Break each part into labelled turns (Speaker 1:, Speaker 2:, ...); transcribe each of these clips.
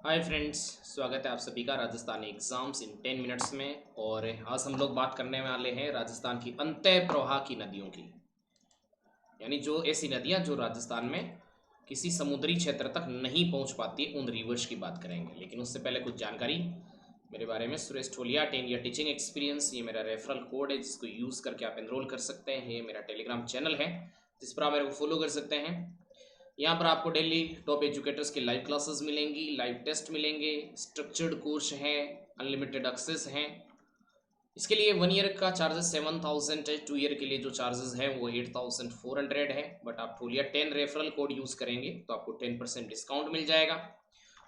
Speaker 1: Hi friends, स्वागत है आप सभी का राजस्थान एग्जाम्स इन 10 मिनट्स में। और आज हम लोग बात करने वाले हैं राजस्थान की अंतः प्रवाह की नदियों की, यानी जो ऐसी नदियां जो राजस्थान में किसी समुद्री क्षेत्र तक नहीं पहुंच पाती, उन रिवर्स की बात करेंगे। लेकिन उससे पहले कुछ जानकारी मेरे बारे में। सुरेश ठोलिया, 10 ईयर टीचिंग एक्सपीरियंस, ये मेरा रेफरल कोड है जिसको यूज़ करके आप एनरोल कर सकते हैं। ये मेरा टेलीग्राम चैनल है जिस पर आप मेरे को फॉलो कर सकते हैं। यहाँ पर आपको डेली टॉप एजुकेटर्स की लाइव क्लासेस मिलेंगी, लाइव टेस्ट मिलेंगे, स्ट्रक्चर्ड कोर्स हैं, अनलिमिटेड एक्सेस हैं। इसके लिए 1 ईयर का चार्जेस 7,000 है, 2 ईयर के लिए जो चार्जेस हैं वो 8,400 है। बट आप ठोलिया 10 रेफरल कोड यूज़ करेंगे तो आपको 10% डिस्काउंट मिल जाएगा।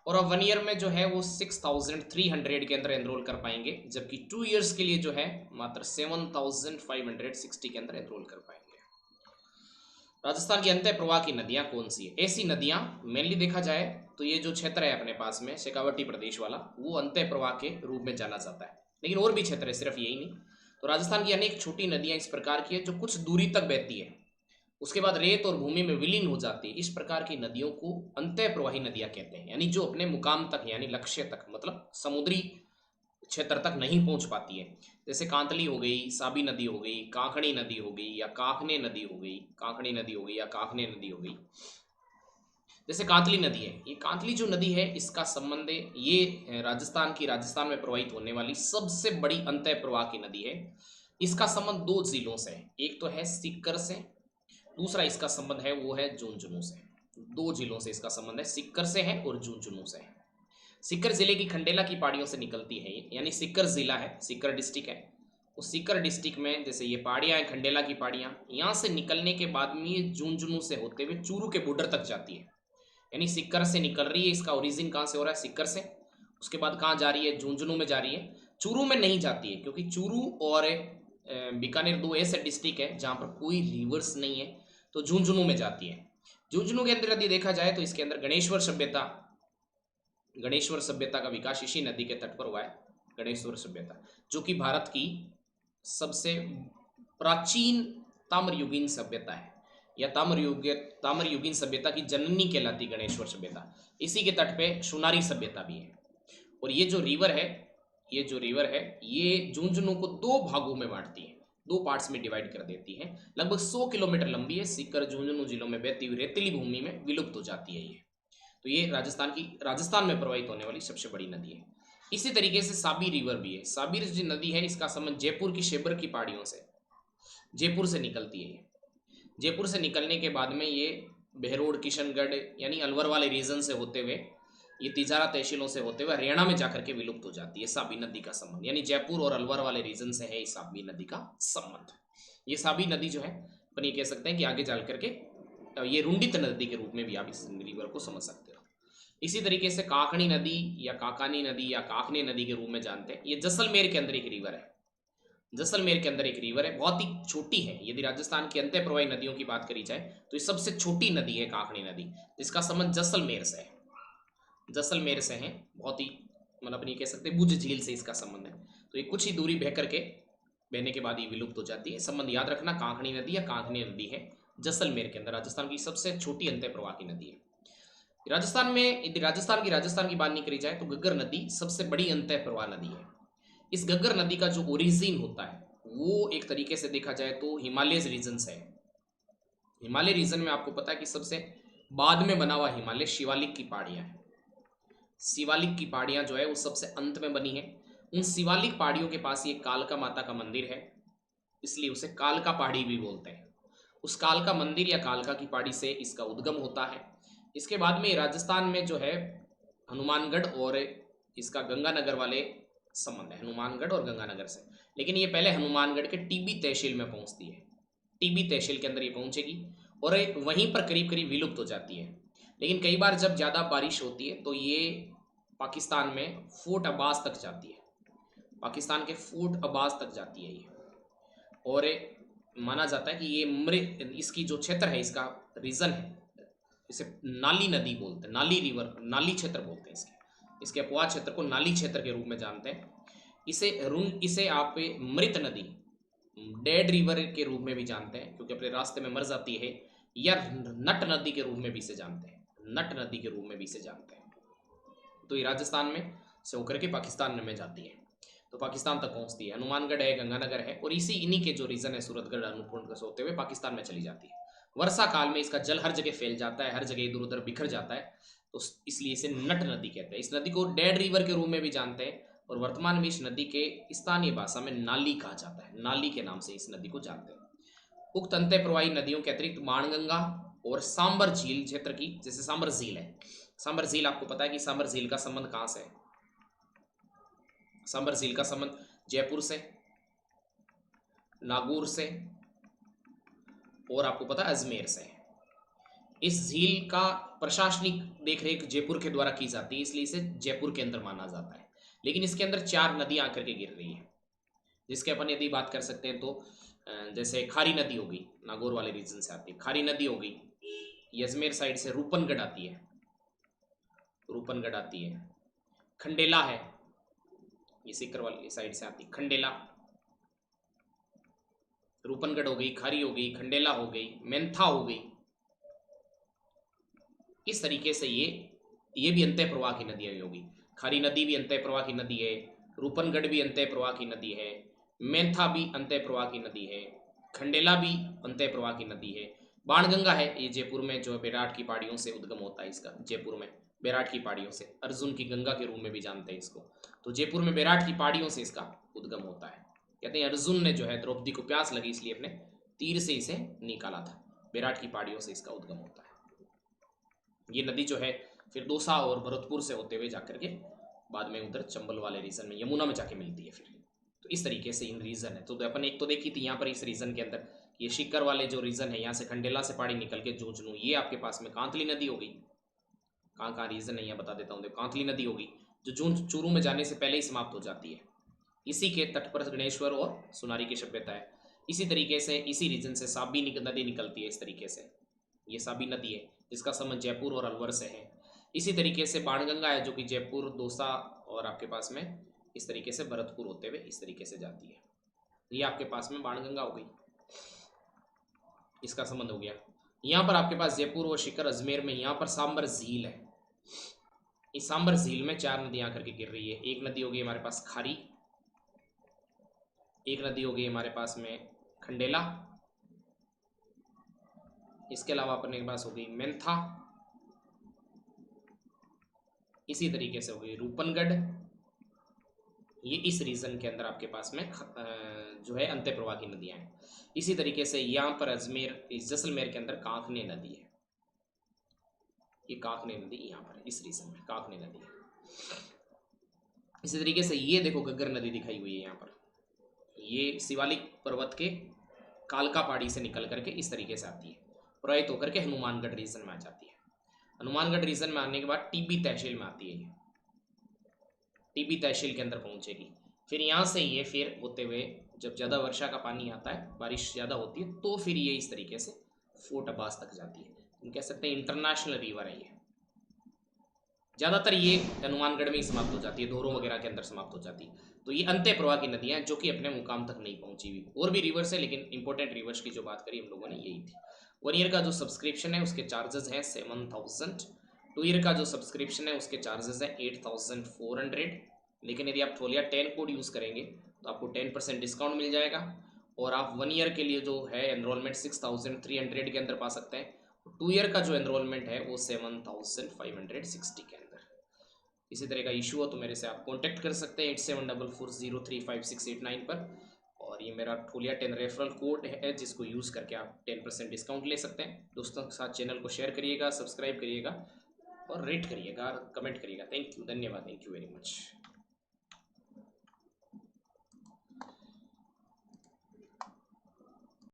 Speaker 1: और आप 1 ईयर में जो है वो 6,300 के अंदर एनरोल कर पाएंगे, जबकि 2 ईयर्स के लिए जो है मात्र 7,560 के अंदर एनरोल कर पाएंगे। राजस्थान की अंतः प्रवाह की नदियां कौन सी है? ऐसी नदियां मेनली देखा जाए तो ये जो क्षेत्र है अपने पास में शेखावटी प्रदेश वाला, वो अंतः प्रवाह के रूप में जाना जाता है। लेकिन और भी क्षेत्र है, सिर्फ यही नहीं। तो राजस्थान की अनेक छोटी नदियां इस प्रकार की है जो कुछ दूरी तक बहती है, उसके बाद रेत और भूमि में विलीन हो जाती है। इस प्रकार की नदियों को अंतः प्रवाही नदियां कहते हैं, यानी जो अपने मुकाम तक यानी लक्ष्य तक मतलब समुद्री क्षेत्र तक नहीं पहुंच पाती है। जैसे कांतली हो गई, साबी नदी हो गई, कांकड़ी नदी हो गई या काखने नदी हो गई, कांकड़ी नदी हो गई या काखने नदी हो गई। जैसे कांतली नदी है, ये कांतली जो नदी है इसका संबंध है, ये राजस्थान में प्रवाहित होने वाली सबसे बड़ी अंतः प्रवाह की नदी है। इसका संबंध दो जिलों से है, एक तो है सीकर से, दूसरा इसका संबंध है वो है झुंझुनू से। दो जिलों से इसका संबंध है, सीकर से है और झुंझुनू से है। सीकर जिले की खंडेला की पहाड़ियों से निकलती है ये, यानी सीकर जिला है, सीकर डिस्ट्रिक्ट है। उस सीकर डिस्ट्रिक्ट में जैसे ये पहाड़ियाँ हैं, खंडेला की पहाड़ियाँ, यहाँ से निकलने के बाद में ये झुंझुनू से होते हुए चूरू के बॉर्डर तक जाती है। यानी सीकर से निकल रही है, इसका ओरिजिन कहाँ से हो रहा है? सीकर से। उसके बाद कहाँ जा रही है? झुंझुनू में जा रही है। चूरू में नहीं जाती है, क्योंकि चूरू और बीकानेर दो ऐसे डिस्ट्रिक्ट है जहाँ पर कोई रिवर्स नहीं है, तो झुंझुनू में जाती है। झुंझुनू के अंदर यदि देखा जाए तो इसके अंदर गणेश्वर सभ्यता का विकास इसी नदी के तट पर हुआ है। गणेश्वर सभ्यता जो कि भारत की सबसे प्राचीन ताम्रयुगीन सभ्यता है, या ताम्रयुगीन सभ्यता की जननी कहलाती गणेश्वर सभ्यता। इसी के तट पे सुनारी सभ्यता भी है। और ये जो रिवर है ये झुंझुनू को दो भागों में बांटती है, दो पार्ट्स में डिवाइड कर देती है। लगभग 100 किलोमीटर लंबी है। सीकर झुंझुनू जिलों में बहती हुई रेतीली भूमि में विलुप्त हो जाती है ये। तो ये राजस्थान में प्रवाहित होने वाली सबसे बड़ी नदी है। इसी तरीके से साबी रिवर भी है। साबी जो नदी है इसका संबंध जयपुर की शेबर की पहाड़ियों से, जयपुर से निकलती है ये। जयपुर से निकलने के बाद में ये बहरोड, किशनगढ़ यानी अलवर वाले रीजन से होते हुए, ये तिजारा तहसीलों से होते हुए हरियाणा में जाकर के विलुप्त हो जाती है साबी नदी का संबंध। यानी जयपुर और अलवर वाले रीजन से है इस साबी नदी का संबंध। ये साबी नदी जो है अपन ये कह सकते हैं कि आगे चल करके ये रुंडित नदी के रूप में भी आप इस रिवर को समझ सकते हो। इसी तरीके से काकणी नदी या काकानी नदी या काकने नदी के रूप में जानते हैं, ये जैसलमेर के अंदर एक रिवर है। जैसलमेर के अंदर एक रिवर है, बहुत ही छोटी है। यदि राजस्थान की अंतः प्रवाही नदियों की बात करी जाए तो ये सबसे छोटी नदी है काकणी नदी, जिसका संबंध जैसलमेर से है। जैसलमेर से है, बहुत ही मतलब अपनी कह सकते हैं भुज झील से इसका संबंध है। तो ये कुछ ही दूरी बह करके बहने के बाद ये विलुप्त हो जाती है। संबंध याद रखना, काकणी नदी या काकनी नदी है जैसलमेर के अंदर, राजस्थान की सबसे छोटी अंतः प्रवाह की नदी है। राजस्थान की बात नहीं करी जाए तो घग्गर नदी सबसे बड़ी अंतः प्रवाह नदी है। इस घग्गर नदी का जो ओरिजिन होता है वो एक तरीके से देखा जाए तो हिमालय रीजन से है। हिमालय रीजन में आपको पता है कि सबसे बाद में बना हुआ हिमालय शिवालिक की पहाड़ियां हैं। शिवालिक की पहाड़ियां जो है वो सबसे अंत में बनी है। उन शिवालिक पहाड़ियों के पास ये कालका माता का मंदिर है, इसलिए उसे कालका पहाड़ी भी बोलते हैं। उस कालका मंदिर या कालका की पहाड़ी से इसका उद्गम होता है। इसके बाद में राजस्थान में जो है हनुमानगढ़ और इसका गंगानगर वाले संबंध है, हनुमानगढ़ और गंगानगर से। लेकिन ये पहले हनुमानगढ़ के टीबी तहसील में पहुंचती है, टीबी तहसील के अंदर ये पहुंचेगी और वहीं पर करीब करीब विलुप्त हो जाती है। लेकिन कई बार जब ज़्यादा बारिश होती है तो ये पाकिस्तान में फोर्ट अब्बास तक जाती है, पाकिस्तान के फोर्ट अब्बास तक जाती है ये। और माना जाता है कि ये मृत, इसकी जो क्षेत्र है, इसका रीजन है, इसे नाली नदी बोलते हैं, नाली रिवर, नाली क्षेत्र बोलते हैं इसके। इसके अपवाह क्षेत्र को नाली क्षेत्र के रूप में जानते हैं। इसे आप मृत नदी, डेड रिवर के रूप में भी जानते हैं, क्योंकि अपने रास्ते में मर जाती है। या नट नदी के रूप में भी इसे जानते हैं, नट नदी के रूप में भी इसे जानते हैं। तो ये राजस्थान में से होकर के पाकिस्तान में जाती है, तो पाकिस्तान तक पहुंचती है। हनुमानगढ़ है, गंगानगर है, और इन्हीं के जो रीजन है सूरतगढ़, अनूपपुर से होते हुए पाकिस्तान में चली जाती है। वर्षा काल में इसका जल हर जगह फैल जाता है, हर जगह इधर उधर बिखर जाता है, तो इसलिए इसे नट नदी कहते हैं। इस नदी को डेड रिवर के रूप में भी जानते हैं, और वर्तमान में इस नदी के स्थानीय भाषा में नाली कहा जाता है, नाली के नाम से इस नदी को जानते हैं। उक्त अंतः प्रवाही नदियों के अतिरिक्त बाणगंगा और सांबर झील क्षेत्र की, जैसे सांबर झील है, सांबर झील आपको पता है कि सांबर झील का संबंध कहां से है? सांबर झील का संबंध जयपुर से, नागौर से, और आपको पता है अजमेर से। इस झील का प्रशासनिक देखरेख जयपुर के द्वारा की जाती है, इसलिए इसे जयपुर के अंदर माना जाता है। लेकिन इसके अंदर 4 नदियां आकर के गिर रही है, जिसके अपन यदि बात कर सकते हैं तो जैसे खारी नदी होगी, नागौर वाले रीजन से आती है, खारी नदी होगी, अजमेर साइड से रूपनगढ़ आती है, रूपनगढ़ आती है, खंडेला है, ये सीकर वाली साइड से आती है, खंडेला, रूपनगढ़ हो गई, खारी हो गई, खंडेला हो गई, मेंथा हो गई। इस तरीके से ये भी अंतः प्रवाह की नदियां होगी। खारी नदी भी अंतः प्रवाह की नदी है, रूपनगढ़ भी अंतः प्रवाह की नदी है, मेंथा भी अंतः प्रवाह की नदी है, खंडेला भी अंतः प्रवाह की नदी है। बाणगंगा है, ये जयपुर में जो बेराट की पहाड़ियों से उद्गम होता है इसका, जयपुर में बेराट की पहाड़ियों से, अर्जुन की गंगा के रूप में भी जानते हैं इसको, तो जयपुर में बेराट की पहाड़ियों से इसका उद्गम होता है। कहते हैं अर्जुन ने जो है द्रौपदी को प्यास लगी, इसलिए अपने तीर से इसे निकाला था, बेराट की पहाड़ियों से इसका उद्गम होता है। ये नदी जो है फिर दौसा और भरतपुर से होते हुए जाकर के बाद में उधर चंबल वाले रीजन में यमुना में जाके मिलती है फिर। तो इस तरीके से इन रीजन है। तो अपन एक तो देखी थी यहाँ पर इस रीजन के अंदर, ये शिकर वाले जो रीजन है, यहाँ से खंडेला से पहाड़ी निकल के झुंझुनू, ये आपके पास में कांतली नदी होगी। कहाँ कहाँ रीजन है यहाँ बता देता हूँ। कांतली नदी होगी जो जून चूरू में जाने से पहले ही समाप्त हो जाती है। इसी के तट पर गणेश्वर और सुनारी की सभ्यता है। इसी तरीके से इसी रीजन से साबी नदी निकलती है। इस तरीके से ये साबी नदी है जिसका संबंध जयपुर और अलवर से है। इसी तरीके से बाणगंगा है जो कि जयपुर, दौसा और आपके पास में इस तरीके से भरतपुर होते हुए इस तरीके से जाती है। ये आपके पास में बाणगंगा हो गई, इसका संबंध हो गया। यहाँ पर आपके पास जयपुर और शिकर अजमेर में यहाँ पर सांबर झील है। इस सांबर झील में 4 नदियां आकर के गिर रही है। एक नदी होगी हमारे पास खारी, एक नदी होगी हमारे पास में खंडेला, इसके अलावा अपने के पास हो गई मेंथा, इसी तरीके से हो गई रूपनगढ़। ये इस रीजन के अंदर आपके पास में जो है अंत्य प्रवाह की नदियां हैं। इसी तरीके से यहाँ पर अजमेर, इस जैसलमेर के अंदर कांकने नदी है। ये कांकने नदी यहाँ पर इस रीजन में कांकने नदी है। इसी तरीके से ये देखो गग्गर नदी दिखाई हुई है यहाँ पर, ये शिवालिक पर्वत के कालका पहाड़ी से निकल करके इस तरीके से आती है, प्रवाहित होकर के हनुमानगढ़ रीजन में आ जाती है। हनुमानगढ़ रीजन में आने के बाद टीबी तहसील में आती है, ये टीबी तहसील के अंदर पहुंचेगी। फिर यहाँ से ये फिर होते हुए जब ज़्यादा वर्षा का पानी आता है, बारिश ज़्यादा होती है, तो फिर ये इस तरीके से फोर्ट अब्बास तक जाती है। हम कह सकते हैं इंटरनेशनल रिवर है ये। ज़्यादातर ये हनुमानगढ़ में ही समाप्त हो जाती है, धोरों वगैरह के अंदर समाप्त हो जाती है। तो ये अंत्य प्रवाह की नदियाँ हैं जो कि अपने मुकाम तक नहीं पहुंची हुई। और भी रिवर्स है, लेकिन इंपॉर्टेंट रिवर्स की जो बात करी हम लोगों ने यही थी। 1 ईयर का जो सब्सक्रिप्शन है उसके चार्जेस हैं 7000। 2 ईयर का जो सब्सक्रिप्शन है उसके चार्जेस हैं 8400। लेकिन यदि आप ठोलिया 10 कोड यूज़ करेंगे तो आपको 10% डिस्काउंट मिल जाएगा, और आप 1 ईयर के लिए जो है एनरोलमेंट 6300 के अंदर पा सकते हैं। 2 ईयर का जो एनरोलमेंट है वो 7560 के अंदर। इसी तरह का इशू हो तो मेरे से आप कांटेक्ट कर सकते हैं 8744035689 पर। और ये मेरा ठोलिया 10 रेफरल कोड है जिसको यूज़ करके आप 10% डिस्काउंट ले सकते हैं। दोस्तों के साथ चैनल को शेयर करिएगा, सब्सक्राइब करिएगा और रेट करिएगा, कमेंट करिएगा। थैंक यू, धन्यवाद, थैंक यू वेरी मच।